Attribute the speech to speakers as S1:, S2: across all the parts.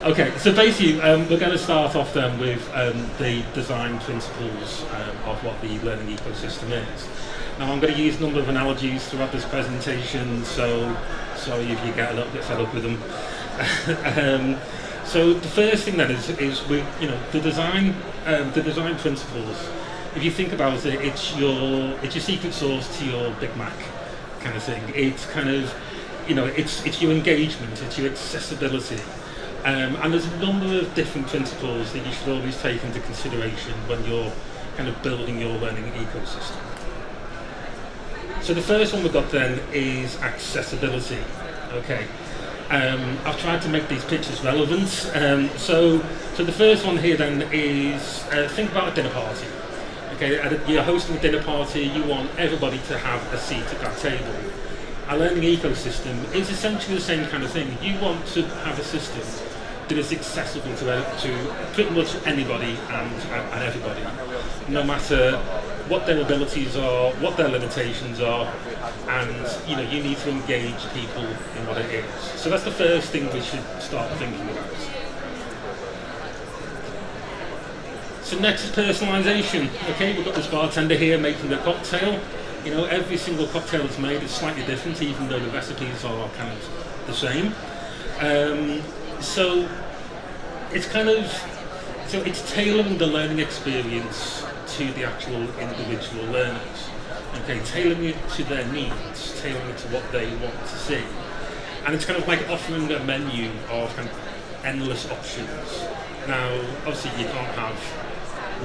S1: Okay, so basically we're going to start off then with the design principles of what the learning ecosystem is. Now I'm going to use a number of analogies throughout this presentation, so sorry if you get a little bit fed up with them. So the first thing then is we, the design principles. If you think about it, it's your secret sauce to your Big Mac kind of thing. It's kind of, it's your engagement, it's your accessibility. And there's a number of different principles that you should always take into consideration when you're kind of building your learning ecosystem. So the first one we've got then is accessibility. Okay, I've tried to make these pictures relevant. So the first one here then is think about a dinner party. Okay, you're hosting a dinner party. You want everybody to have a seat at that table. A learning ecosystem is essentially the same kind of thing. You want to have a system that is accessible to pretty much anybody and everybody, no matter what their abilities are, what their limitations are, and you need to engage people in what it is. So that's the first thing we should start thinking about. So next is personalisation. Okay, we've got this bartender here making the cocktail. Every single cocktail that's made is slightly different, even though the recipes are kind of the same. So it's it's tailoring the learning experience to the actual individual learners. Okay, tailoring it to their needs, tailoring it to what they want to see, and it's kind of like offering a menu of kind of endless options. Now, obviously, you can't have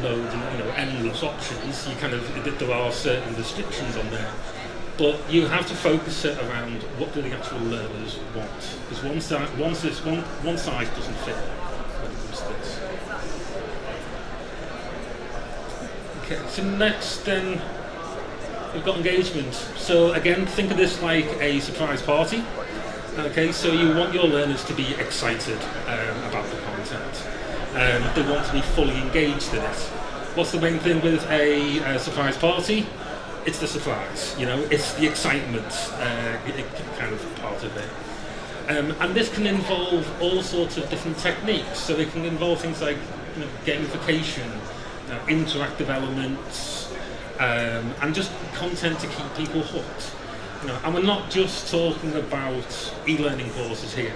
S1: loads and endless options. There are certain restrictions on there, but you have to focus it around what do the actual learners want, because one size doesn't fit when it comes to this. Okay, so next then we've got engagement. So again, think of this like a surprise party. Okay, so you want your learners to be excited about the content. They want to be fully engaged in it. What's the main thing with a surprise party? It's the surprise, it's the excitement kind of part of it. And this can involve all sorts of different techniques. So it can involve things like gamification, interactive elements, and just content to keep people hooked. And we're not just talking about e-learning courses here.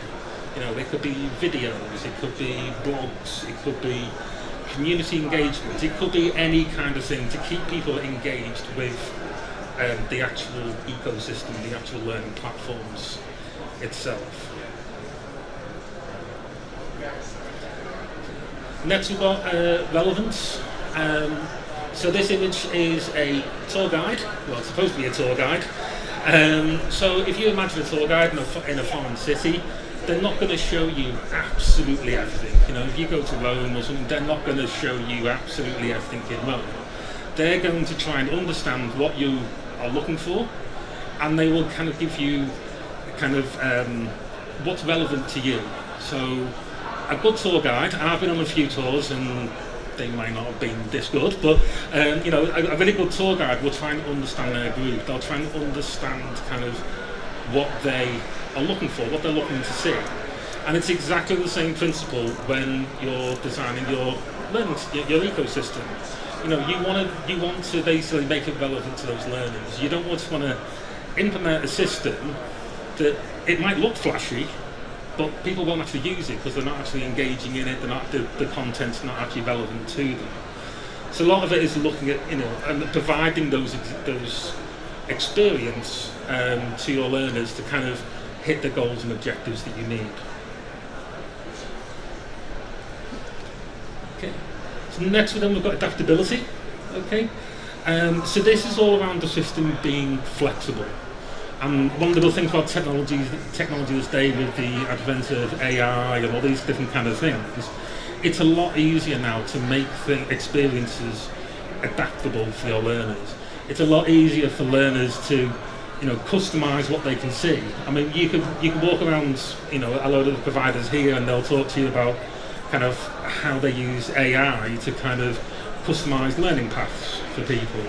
S1: They could be videos, it could be blogs, it could be community engagement, it could be any kind of thing to keep people engaged with the actual ecosystem, the actual learning platforms itself. Next we've got relevance. So this image is a tour guide. Well, it's supposed to be a tour guide. So if you imagine a tour guide in a foreign city, they're not going to show you absolutely everything. If you go to Rome or something, they're not going to show you absolutely everything in Rome. They're going to try and understand what you are looking for, and they will kind of give you kind of what's relevant to you. So a good tour guide, and I've been on a few tours and they might not have been this good, but a really good tour guide will try and understand their group. They'll try and understand kind of what they are looking for, what they're looking to see. And it's exactly the same principle when you're designing your learning, your ecosystem. You want to basically make it relevant to those learners. You don't want to implement a system that it might look flashy, but people won't actually use it because they're not actually engaging in it. The content's not actually relevant to them. So a lot of it is looking at and providing those experience to your learners to kind of hit the goals and objectives that you need. Okay. So next with them we've got adaptability. Okay. So this is all around the system being flexible. And one of the good things about technology this day, with the advent of AI and all these different kind of things, it's a lot easier now to make the experiences adaptable for your learners. It's a lot easier for learners to customize what they can see. I mean, you can walk around, a load of the providers here, and they'll talk to you about kind of how they use AI to kind of customize learning paths for people.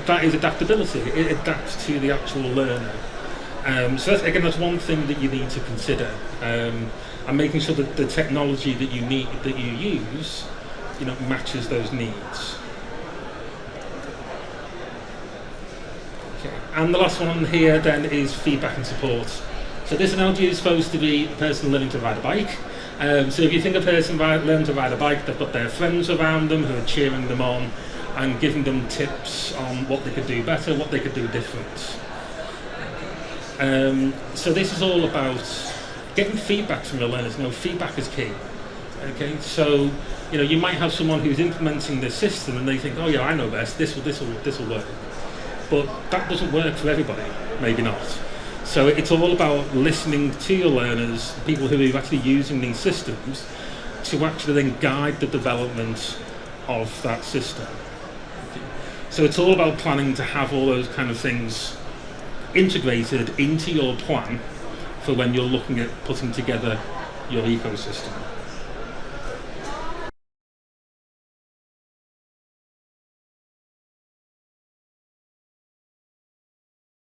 S1: That is adaptability. It adapts to the actual learner. So that's one thing that you need to consider. and making sure that the technology that you use, matches those needs. Okay. And the last one here then is feedback and support. So this analogy is supposed to be a person learning to ride a bike. So if you think a person learns to ride a bike, they've got their friends around them who are cheering them on and giving them tips on what they could do better, what they could do different. So this is all about getting feedback from your learners. Feedback is key. Okay, so you might have someone who's implementing this system and they think, oh yeah, I know best. This will work, but that doesn't work for everybody. Maybe not. So it's all about listening to your learners, people who are actually using these systems, to actually then guide the development of that system. So it's all about planning to have all those kind of things integrated into your plan for when you're looking at putting together your ecosystem.